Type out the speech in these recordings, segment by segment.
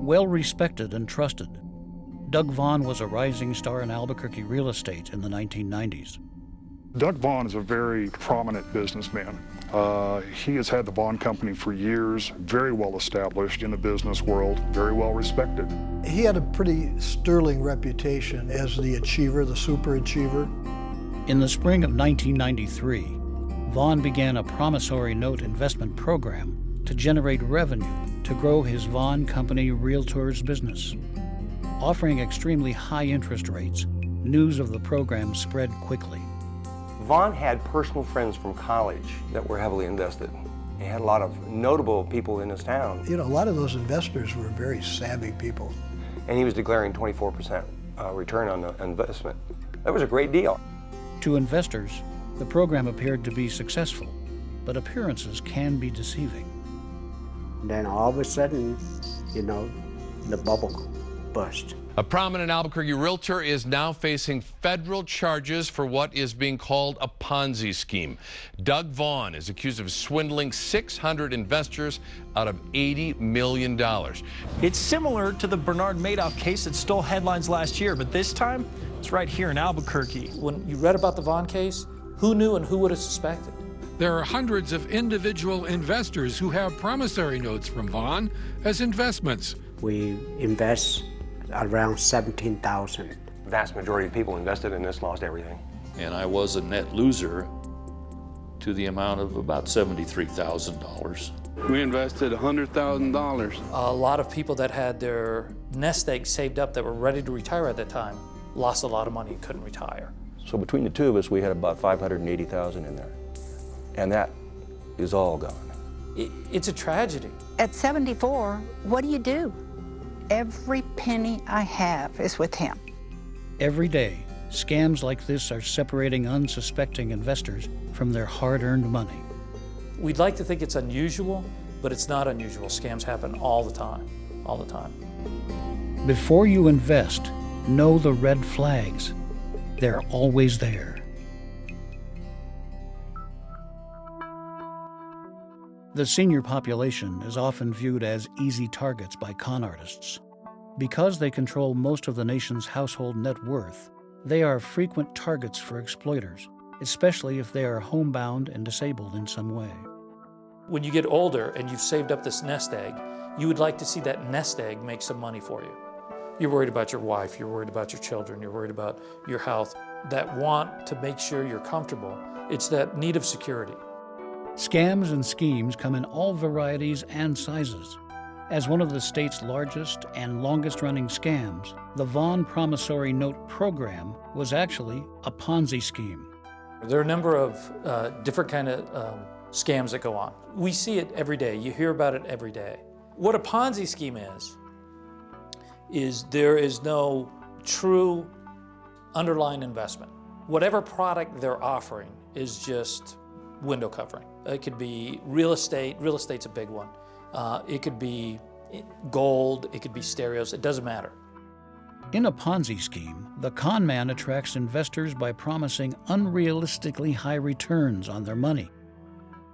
well respected and trusted. Doug Vaughan was a rising star in Albuquerque real estate in the 1990s. Doug Vaughan is a very prominent businessman. He has had the Vaughan Company for years, very well established in the business world, very well respected. He had a pretty sterling reputation as the achiever, the super achiever. In the spring of 1993, Vaughan began a promissory note investment program to generate revenue to grow his Vaughan Company Realtors business. Offering extremely high interest rates, news of the program spread quickly. Vaughan had personal friends from college that were heavily invested. He had a lot of notable people in his town. You know, a lot of those investors were very savvy people. And he was declaring 24% return on the investment. That was a great deal. To investors, the program appeared to be successful, but appearances can be deceiving. Then all of a sudden, you know, the bubble burst. A prominent Albuquerque realtor is now facing federal charges for what is being called a Ponzi scheme. Doug Vaughan is accused of swindling 600 investors out of $80 million. It's similar to the Bernard Madoff case that stole headlines last year, but this time it's right here in Albuquerque. When you read about the Vaughan case, who knew and who would have suspected? There are hundreds of individual investors who have promissory notes from Vaughan as investments. We invest around $17,000. The vast majority of people invested in this lost everything. And I was a net loser to the amount of about $73,000. We invested $100,000. A lot of people that had their nest egg saved up that were ready to retire at that time lost a lot of money and couldn't retire. So between the two of us, we had about $580,000 in there. And that is all gone. It's a tragedy. At 74, what do? Every penny I have is with him. Every day, scams like this are separating unsuspecting investors from their hard-earned money. We'd like to think it's unusual, but it's not unusual. Scams happen all the time, all the time. Before you invest, know the red flags. They're always there. The senior population is often viewed as easy targets by con artists. Because they control most of the nation's household net worth, they are frequent targets for exploiters, especially if they are homebound and disabled in some way. When you get older and you've saved up this nest egg, you would like to see that nest egg make some money for you. You're worried about your wife, you're worried about your children, you're worried about your health, that want to make sure you're comfortable. It's that need of security. Scams and schemes come in all varieties and sizes. As one of the state's largest and longest-running scams, the Vaughan Promissory Note Program was actually a Ponzi scheme. There are a number of different kind of scams that go on. We see it every day. You hear about it every day. What a Ponzi scheme is there is no true underlying investment. Whatever product they're offering is just window covering. It could be real estate. Real estate's a big one. It could be gold. It could be stereos. It doesn't matter. In a Ponzi scheme, the con man attracts investors by promising unrealistically high returns on their money.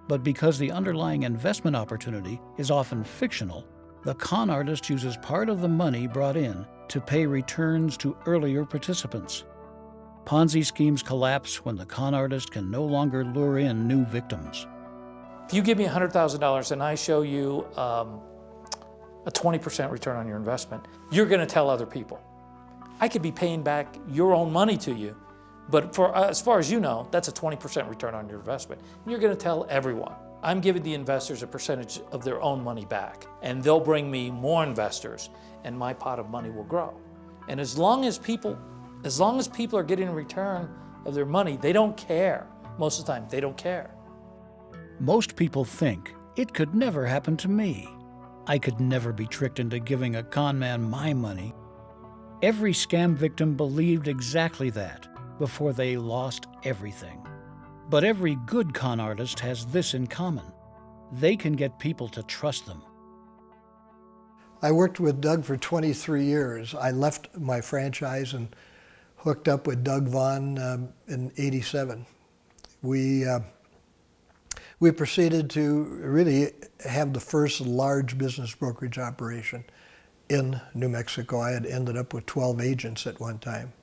But because the underlying investment opportunity is often fictional, the con artist uses part of the money brought in to pay returns to earlier participants. Ponzi schemes collapse when the con artist can no longer lure in new victims. If you give me $100,000 and I show you a 20% return on your investment, you're going to tell other people. I could be paying back your own money to you, but as far as you know, that's a 20% return on your investment. You're going to tell everyone. I'm giving the investors a percentage of their own money back, and they'll bring me more investors, and my pot of money will grow. And as long as people are getting a return of their money, they don't care. Most of the time, they don't care. Most people think, it could never happen to me. I could never be tricked into giving a con man my money. Every scam victim believed exactly that before they lost everything. But every good con artist has this in common. They can get people to trust them. I worked with Doug for 23 years. I left my franchise and hooked up with Doug Vaughan in '87. We proceeded to really have the first large business brokerage operation in New Mexico. I had ended up with 12 agents at one time.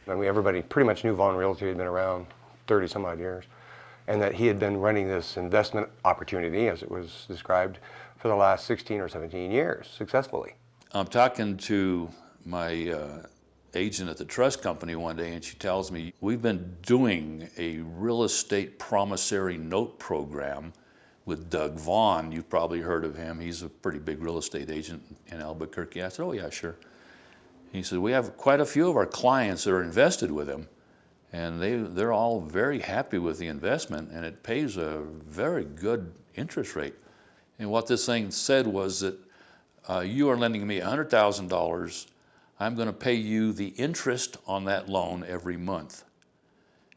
I mean, everybody pretty much knew Vaughan Realty had been around 30 some odd years, and that he had been running this investment opportunity, as it was described, for the last 16 or 17 years successfully. I'm talking to my agent at the trust company one day, and she tells me, we've been doing a real estate promissory note program with Doug Vaughan. You've probably heard of him. He's a pretty big real estate agent in Albuquerque. I said, oh yeah, sure. He said, we have quite a few of our clients that are invested with him, and they're all very happy with the investment, and it pays a very good interest rate. And what this thing said was that you are lending me $100,000. I'm going to pay you the interest on that loan every month.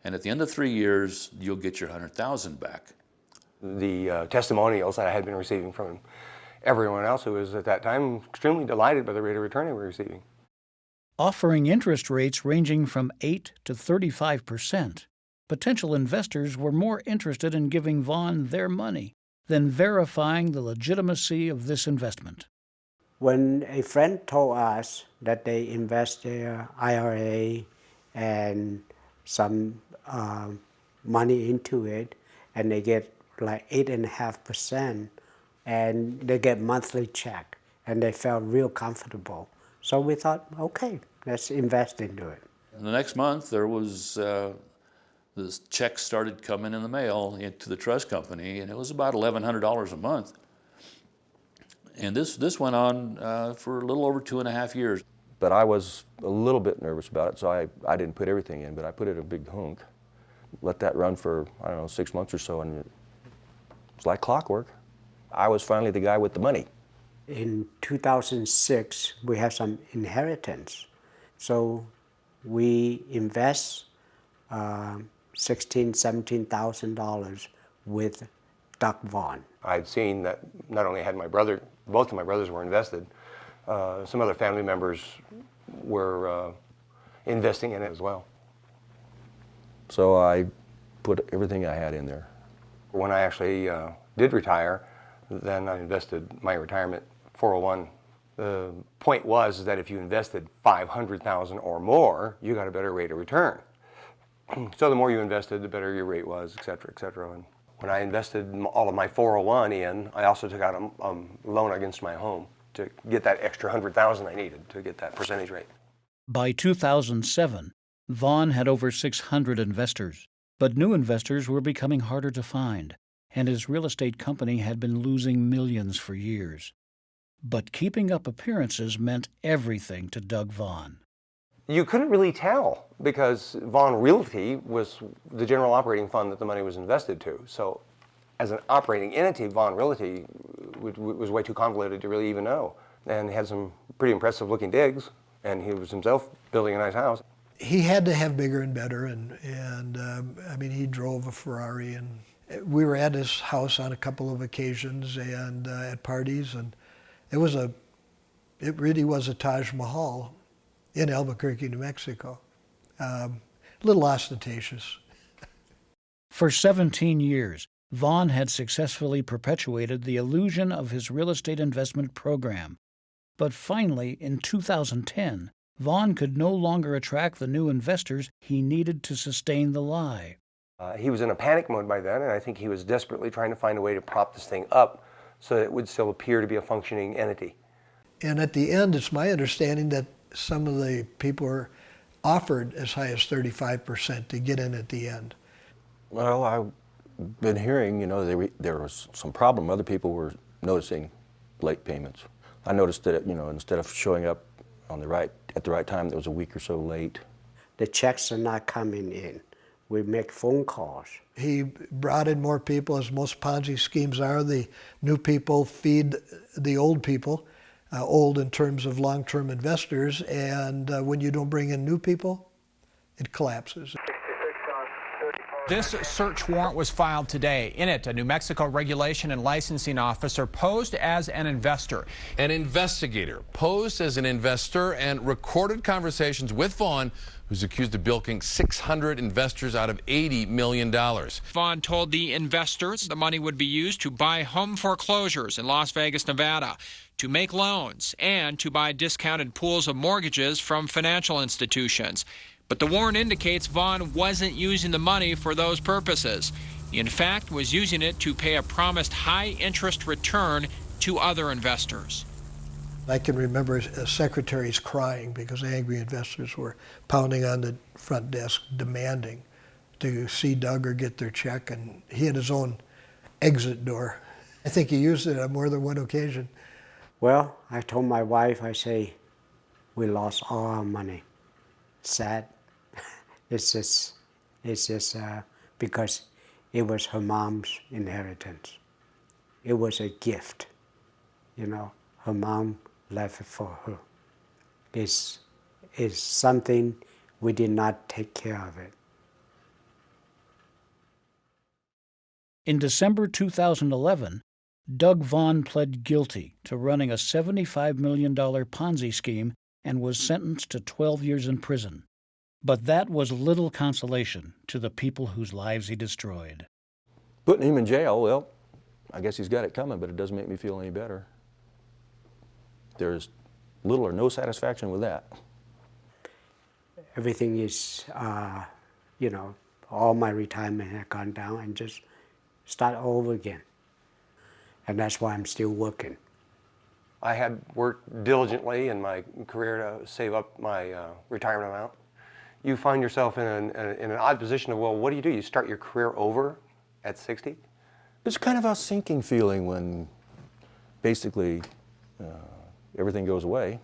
And at the end of 3 years, you'll get your $100,000 back. The testimonials that I had been receiving from everyone else who was at that time extremely delighted by the rate of return they were receiving. Offering interest rates ranging from 8 to 35%, potential investors were more interested in giving Vaughan their money than verifying the legitimacy of this investment. When a friend told us that they invest their IRA and some money into it, and they get like 8.5%, and they get monthly check, and they felt real comfortable. So we thought, okay, let's invest into it. And the next month, there was this check started coming in the mail into the trust company, and it was about $1,100 a month. And this went on for a little over 2.5 years. But I was a little bit nervous about it, so I didn't put everything in, but I put in a big hunk. Let that run for, I don't know, 6 months or so, and it was like clockwork. I was finally the guy with the money. In 2006, we had some inheritance. So we invest $16,000, $17,000 with Doug Vaughan. I'd seen that not only had both of my brothers were invested, some other family members were investing in it as well. So I put everything I had in there. When I actually did retire, then I invested my retirement 401. The point was that if you invested $500,000 or more, you got a better rate of return. So the more you invested, the better your rate was, et cetera, et cetera. And when I invested all of my 401 in, I also took out a loan against my home to get that extra $100,000 I needed to get that percentage rate. By 2007, Vaughan had over 600 investors, but new investors were becoming harder to find, and his real estate company had been losing millions for years. But keeping up appearances meant everything to Doug Vaughan. You couldn't really tell because Vaughan Realty was the general operating fund that the money was invested to. So as an operating entity, Vaughan Realty was way too convoluted to really even know. And had some pretty impressive looking digs, and he was himself building a nice house. He had to have bigger and better, and I mean, he drove a Ferrari, and we were at his house on a couple of occasions and at parties, and it really was a Taj Mahal in Albuquerque, New Mexico. A little ostentatious. For 17 years, Vaughan had successfully perpetuated the illusion of his real estate investment program. But finally, in 2010, Vaughan could no longer attract the new investors he needed to sustain the lie. He was in a panic mode by then, and I think he was desperately trying to find a way to prop this thing up so that it would still appear to be a functioning entity. And at the end, it's my understanding that some of the people were offered as high as 35% to get in at the end. Well, I've been hearing, there was some problem. Other people were noticing late payments. I noticed that, instead of showing up at the right time, that was a week or so late. The checks are not coming in. We make phone calls. He brought in more people, as most Ponzi schemes are. The new people feed the old people, old in terms of long-term investors, and when you don't bring in new people, it collapses. This search warrant was filed today. In it, a New Mexico regulation and licensing officer posed as an investor. An investigator posed as an investor and recorded conversations with Vaughan, who's accused of bilking 600 investors out of $80 million. Vaughan told the investors the money would be used to buy home foreclosures in Las Vegas, Nevada, to make loans, and to buy discounted pools of mortgages from financial institutions. But the warrant indicates Vaughan wasn't using the money for those purposes. He, in fact, was using it to pay a promised high-interest return to other investors. I can remember secretaries crying because angry investors were pounding on the front desk demanding to see Doug or get their check, and he had his own exit door. I think he used it on more than one occasion. Well, I told my wife, I say, we lost all our money. Sad. It's just because it was her mom's inheritance. It was a gift, you know. Her mom left it for her. It's something we did not take care of it. In December 2011, Doug Vaughan pled guilty to running a $75 million Ponzi scheme and was sentenced to 12 years in prison. But that was little consolation to the people whose lives he destroyed. Putting him in jail, well, I guess he's got it coming, but it doesn't make me feel any better. There's little or no satisfaction with that. Everything is, you know, all my retirement had gone down and just start over again. And that's why I'm still working. I had worked diligently in my career to save up my retirement amount. You find yourself in an odd position of, well, what do? You start your career over at 60? It's kind of a sinking feeling when basically everything goes away.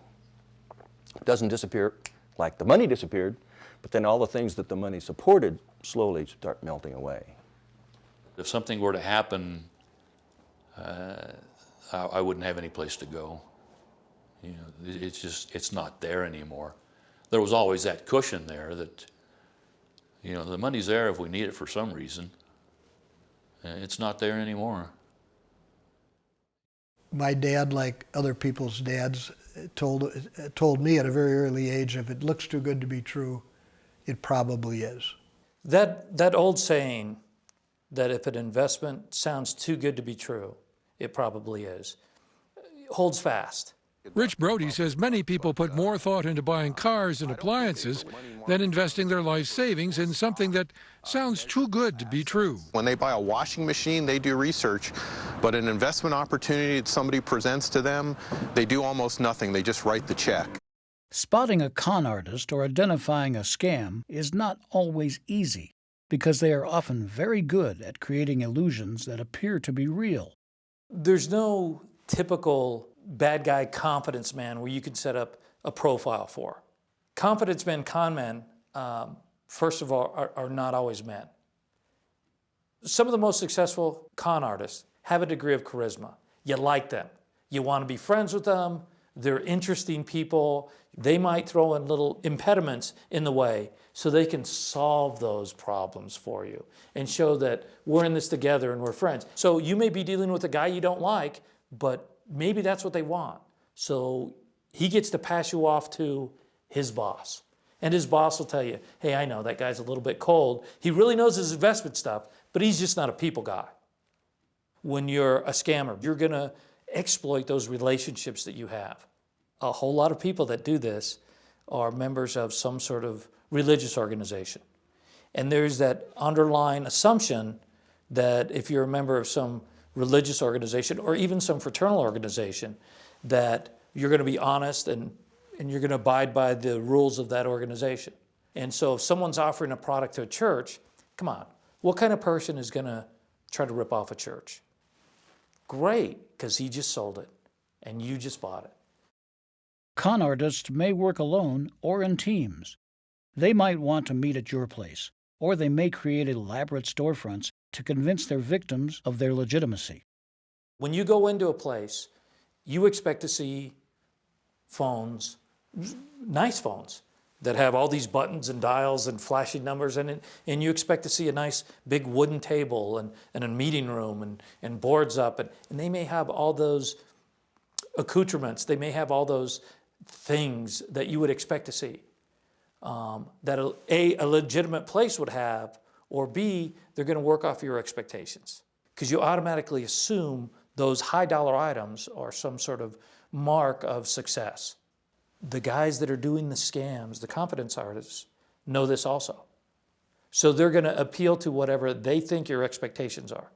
It doesn't disappear like the money disappeared, but then all the things that the money supported slowly start melting away. If something were to happen, I wouldn't have any place to go. You know, it's not there anymore. There was always that cushion there that, you know, the money's there if we need it for some reason. It's not there anymore. My dad, like other people's dads, told me at a very early age, if it looks too good to be true, it probably is. That old saying that if an investment sounds too good to be true, it probably is, holds fast. Rich Brody says many people put more thought into buying cars and appliances than investing their life savings in something that sounds too good to be true. When they buy a washing machine, they do research, but an investment opportunity that somebody presents to them, they do almost nothing. They just write the check. Spotting a con artist or identifying a scam is not always easy because they are often very good at creating illusions that appear to be real. There's no typical bad guy confidence man where you can set up a profile for. Confidence men, con men, first of all, are not always men. Some of the most successful con artists have a degree of charisma. You like them. You want to be friends with them. They're interesting people. They might throw in little impediments in the way so they can solve those problems for you and show that we're in this together and we're friends. So you may be dealing with a guy you don't like, but maybe that's what they want. So he gets to pass you off to his boss. And his boss will tell you, hey, I know that guy's a little bit cold. He really knows his investment stuff, but he's just not a people guy. When you're a scammer, you're going to exploit those relationships that you have. A whole lot of people that do this are members of some sort of religious organization. And there's that underlying assumption that if you're a member of some religious organization or even some fraternal organization, that you're going to be honest and you're going to abide by the rules of that organization. And so if someone's offering a product to a church, come on, what kind of person is going to try to rip off a church? Great, because he just sold it and you just bought it. Con artists may work alone or in teams. They might want to meet at your place, or they may create elaborate storefronts to convince their victims of their legitimacy. When you go into a place, you expect to see phones, nice phones, that have all these buttons and dials and flashing numbers in it, and you expect to see a nice big wooden table and a meeting room and boards up, and they may have all those accoutrements, they may have all those things that you would expect to see, that a legitimate place would have, or B, they're going to work off your expectations. Because you automatically assume those high dollar items are some sort of mark of success. The guys that are doing the scams, the confidence artists, know this also. So they're going to appeal to whatever they think your expectations are.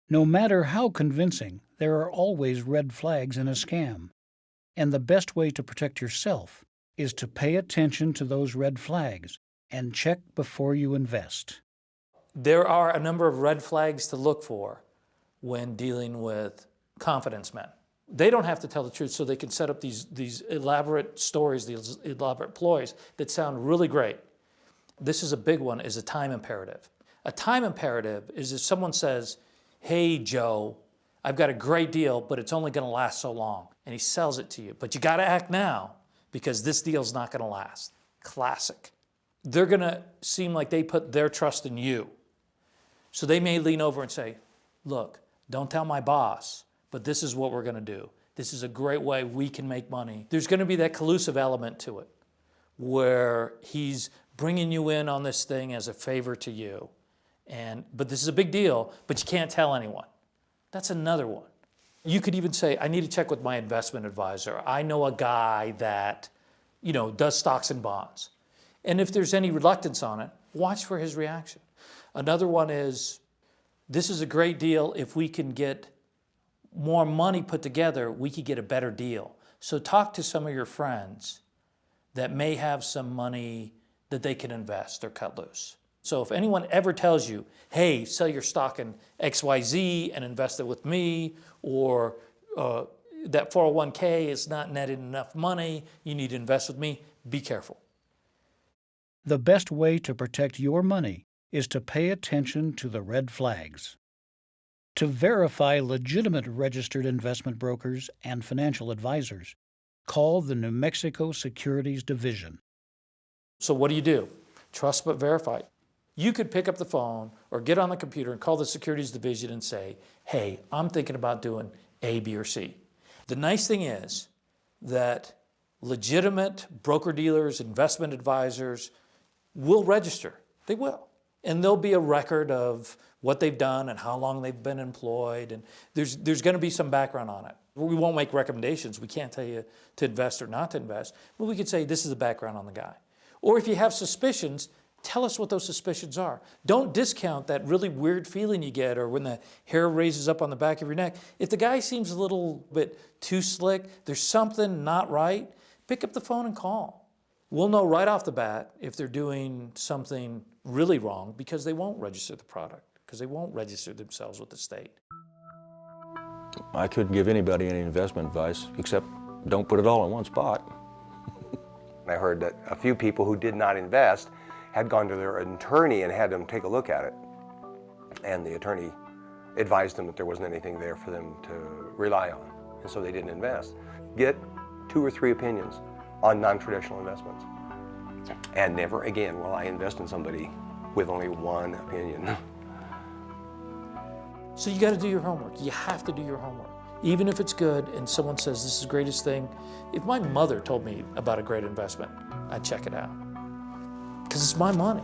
No matter how convincing, there are always red flags in a scam. And the best way to protect yourself is to pay attention to those red flags and check before you invest. There are a number of red flags to look for when dealing with confidence men. They don't have to tell the truth, so they can set up these elaborate stories, these elaborate ploys that sound really great. This is a big one, is a time imperative. A time imperative is if someone says, hey, Joe, I've got a great deal, but it's only going to last so long. And he sells it to you. But you got to act now because this deal's not going to last. Classic. They're going to seem like they put their trust in you. So they may lean over and say, look, don't tell my boss, but this is what we're going to do. This is a great way we can make money. There's going to be that collusive element to it where he's bringing you in on this thing as a favor to you. But this is a big deal, but you can't tell anyone. That's another one. You could even say, I need to check with my investment advisor. I know a guy that, does stocks and bonds. And if there's any reluctance on it, watch for his reaction. Another one is, this is a great deal. If we can get more money put together, we could get a better deal. So talk to some of your friends that may have some money that they can invest or cut loose. So if anyone ever tells you, hey, sell your stock in XYZ and invest it with me, or that 401k is not netting enough money, you need to invest with me, be careful. The best way to protect your money is to pay attention to the red flags. To verify legitimate registered investment brokers and financial advisors, call the New Mexico Securities Division. So what do? Trust but verify. You could pick up the phone or get on the computer and call the Securities Division and say, hey, I'm thinking about doing A, B, or C. The nice thing is that legitimate broker-dealers, investment advisors will register. They will. And there'll be a record of what they've done and how long they've been employed. And there's going to be some background on it. We won't make recommendations. We can't tell you to invest or not to invest. But we could say, this is the background on the guy. Or if you have suspicions, tell us what those suspicions are. Don't discount that really weird feeling you get or when the hair raises up on the back of your neck. If the guy seems a little bit too slick, there's something not right, pick up the phone and call. We'll know right off the bat if they're doing something really wrong because they won't register the product, because they won't register themselves with the state. I couldn't give anybody any investment advice except don't put it all in one spot. I heard that a few people who did not invest had gone to their attorney and had them take a look at it. And the attorney advised them that there wasn't anything there for them to rely on. And so they didn't invest. Get 2 or 3 opinions on non-traditional investments. And never again will I invest in somebody with only one opinion. So you got to do your homework. You have to do your homework. Even if it's good and someone says this is the greatest thing, if my mother told me about a great investment, I'd check it out. Because it's my money.